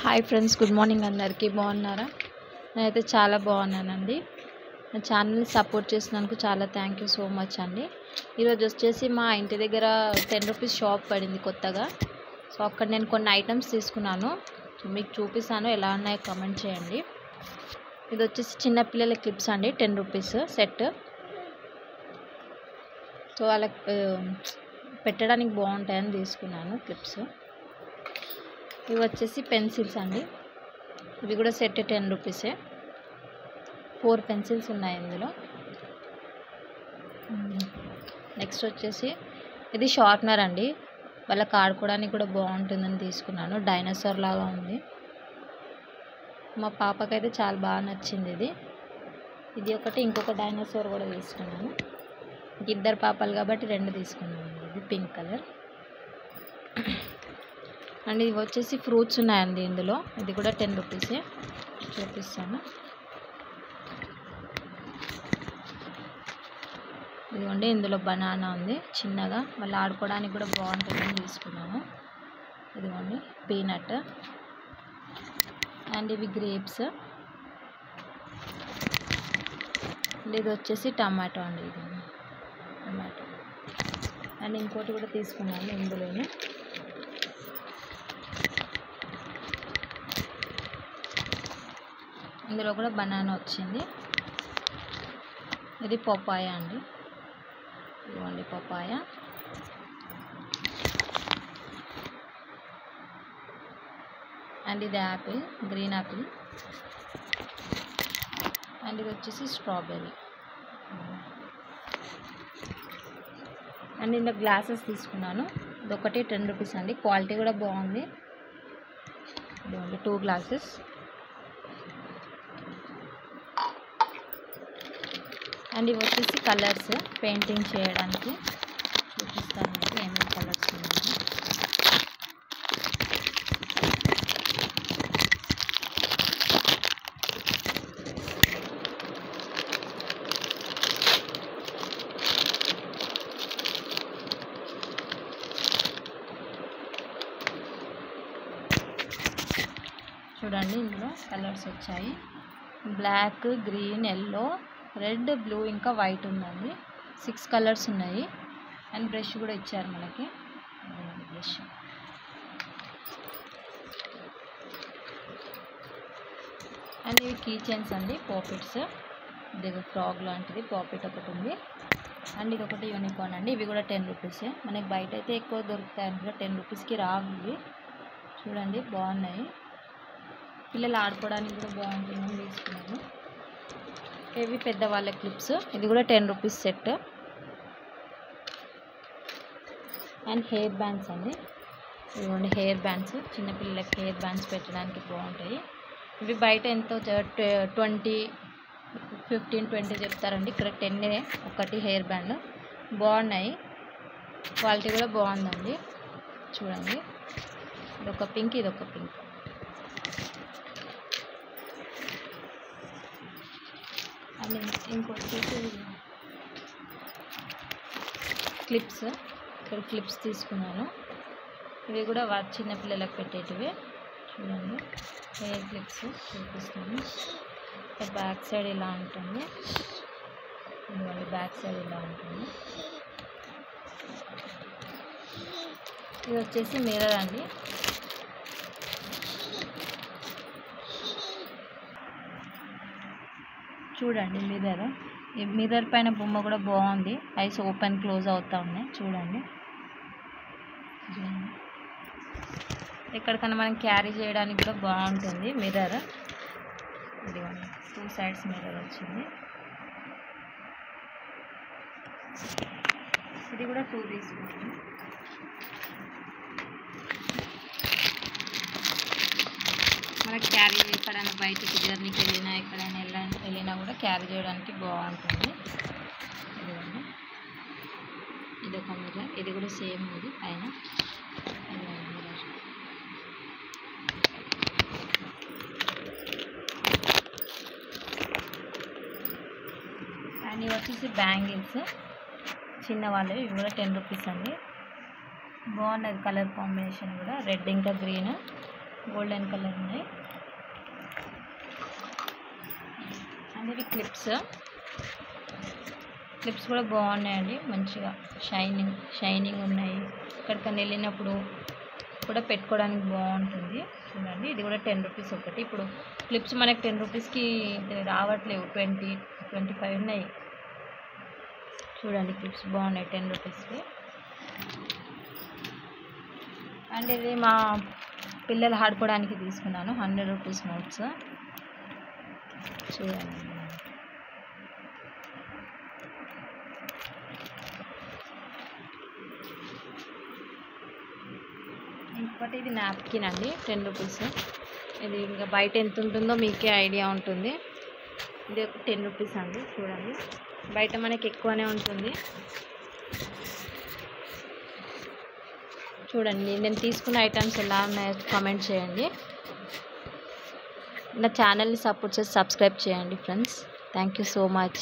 Hi friends, good morning. అందరికీ బాగున్నారా? నేనైతే చాలా బాగున్నానండి. నా ఛానల్ని సపోర్ట్ చేసినందుకు చాలా థ్యాంక్ యూ సో మచ్ అండి. ఈరోజు వచ్చేసి మా ఇంటి దగ్గర 10 రూపీస్ షాప్ పడింది కొత్తగా. సో అక్కడ నేను కొన్ని ఐటమ్స్ తీసుకున్నాను. మీకు చూపిస్తాను, ఎలా ఉన్నాయో కామెంట్ చేయండి. ఇది వచ్చేసి చిన్నపిల్లల క్లిప్స్ అండి, 10 రూపీస్ సెట్. సో వాళ్ళకి పెట్టడానికి బాగుంటాయని తీసుకున్నాను క్లిప్స్. ఇవి వచ్చేసి పెన్సిల్స్ అండి. ఇవి కూడా సెట్ 10 రూపీసే. 4 పెన్సిల్స్ ఉన్నాయి ఇందులో. నెక్స్ట్ వచ్చేసి ఇది షార్ప్నర్ అండి. వాళ్ళకి ఆడుకోవడానికి కూడా బాగుంటుందని తీసుకున్నాను. డైనోసార్ లాగా ఉంది. మా పాపకైతే చాలా బాగా నచ్చింది ఇది. ఇది ఒకటి, ఇంకొక డైనోసార్ కూడా తీసుకున్నాను. ఇద్దరు పాపలు కాబట్టి 2 తీసుకున్నాను. ఇది పింక్ కలర్ అండ్ ఇవి వచ్చేసి ఫ్రూట్స్ ఉన్నాయండి ఇందులో. ఇది కూడా 10 రూపీసే. చూపిస్తాను. ఇదిగోండి, ఇందులో బనానా ఉంది చిన్నగా, మళ్ళీ ఆడుకోవడానికి కూడా బాగుంటుందని తీసుకున్నాను. ఇదిగోండి పీనట్. అండ్ ఇవి గ్రేప్స్. అండ్ ఇది వచ్చేసి టమాటో అండి. ఇది టమాటో. అండ్ ఇంకోటి కూడా తీసుకున్నాను ఇందులోనే. ఇందులో కూడా బనానా వచ్చింది. ఇది పపాయ అండి. ఇదిగోండి పపాయ. అండ్ ఇది యాపిల్, గ్రీన్ యాపిల్. అండ్ ఇది వచ్చేసి స్ట్రాబెర్రీ. అండ్ ఇందులో గ్లాసెస్ తీసుకున్నాను. ఇది ఒకటి 10 రూపీస్ అండి. క్వాలిటీ కూడా బాగుంది. ఇదిగోండి 2 గ్లాసెస్. అండ్ ఇవి వచ్చేసి కలర్స్ పెయింటింగ్ చేయడానికి. చూపిస్తాను మీకు ఏమేమి కలర్స్ ఉన్నాయి. చూడండి, ఇందులో కలర్స్ వచ్చాయి. Black, green, yellow, red, blue, ఇంకా వైట్ ఉందండి. 6 కలర్స్ ఉన్నాయి. అండ్ బ్రష్ కూడా ఇచ్చారు మనకి. బ్రష్. అండ్ ఇవి కీ చైన్స్ అండి, పాకెట్స్. ఇది ఫ్రాగ్ లాంటిది పాకెట్ ఒకటి ఉంది. అండ్ ఇది ఒకటి యూనికార్న్ అండి. ఇవి కూడా 10 రూపీసే. మనకి బయట అయితే ఎక్కువ దొరుకుతాయి. అందులో 10 రూపీస్కి రావు ఇవి. చూడండి, బాగున్నాయి. పిల్లలు ఆడుకోవడానికి కూడా బాగుంటుందని తీసుకున్నాను. ఇవి పెద్దవాళ్ళ క్లిప్స్. ఇది కూడా 10 rupees set. And hair bands అండి. ఇదిగోండి హెయిర్ బ్యాండ్స్. చిన్నపిల్లలకి హెయిర్ బ్యాండ్స్ పెట్టడానికి బాగుంటాయి. ఇవి బయట ఎంతో 20, 15, 20 చెప్తారండి. ఇక్కడ 10 ఒకటి హెయిర్ బ్యాండ్. బాగున్నాయి, క్వాలిటీ కూడా బాగుందండి. చూడండి, ఇదొక పింక్, ఇదొక పింక్. అండ్ ఇంకొచ్చేసి క్లిప్స్. ఇక్కడ క్లిప్స్ తీసుకున్నాను. ఇవి కూడా చిన్నపిల్లలకు పెట్టేటివి. చూడండి, హెయిర్ క్లిప్స్ చూపిస్తాను. బ్యాక్ సైడ్ ఇలా ఉంటుంది. ఇదిగోండి బ్యాక్ సైడ్ ఇలా ఉంటుంది. ఇది వచ్చేసి మిర్రర్ అండి. చూడండి మిర్రర్. ఈ మిర్రర్ పైన బొమ్మ కూడా బాగుంది. ఐస్ ఓపెన్ క్లోజ్ అవుతూ ఉన్నాయి. చూడండి, ఎక్కడికన్నా మనం క్యారీ చేయడానికి కూడా బాగుంటుంది మిర్రర్. ఇదిగోండి 2 సైడ్స్ మిర్రర్ వచ్చింది. ఇది కూడా 2 తీసుకుంటాం. మనకి క్యారీ ఎక్కడైనా బయటకి జర్నీకి వెళ్ళినా, ఎక్కడైనా వెళ్ళినా కూడా క్యారీ చేయడానికి బాగుంటుంది. ఇదిగోండి, ఇదొక మిర్రర్. ఇది కూడా సేమ్ ఇది పైన. మిర్రర్. అండ్ ఇవి వచ్చేసి బ్యాంగిల్స్ చిన్న వాళ్ళవి. ఇవి కూడా 10 రూపీస్ అండి. బాగున్నది కలర్ కాంబినేషన్ కూడా. రెడ్ ఇంకా గ్రీన్. గోల్డెన్ కలర్ ఉన్నాయి. అండ్ ఇవి క్లిప్స్ కూడా బాగున్నాయండి, మంచిగా షైనింగ్ ఉన్నాయి. ఎక్కడికైనా వెళ్ళినప్పుడు కూడా పెట్టుకోవడానికి బాగుంటుంది. చూడండి, ఇది కూడా 10 రూపీస్ ఒకటి. ఇప్పుడు క్లిప్స్ మనకి 10 రూపీస్కి రావట్లేవు, 20-25 ఉన్నాయి. చూడండి, క్లిప్స్ బాగున్నాయి 10 రూపీస్కి. అండ్ ఇది మా పిల్లలు ఆడుకోవడానికి తీసుకున్నాను, 100 రూపీస్ నోట్స్. చూడండి, ఇంకోటి ఇది నాప్కిన్ అండి, 10 రూపీస్. ఇది ఇంకా బయట ఎంత ఉంటుందో మీకే ఐడియా ఉంటుంది. ఇది ఒక 10 రూపీస్ అండి. చూడండి, బయట మనకి ఎక్కువనే ఉంటుంది. చూడండి, నేను తీసుకున్న ఐటమ్స్ ఎలా ఉన్నాయో కామెంట్ చేయండి. నా ఛానల్ని సపోర్ట్ చేసి సబ్స్క్రైబ్ చేయండి friends. Thank you so much.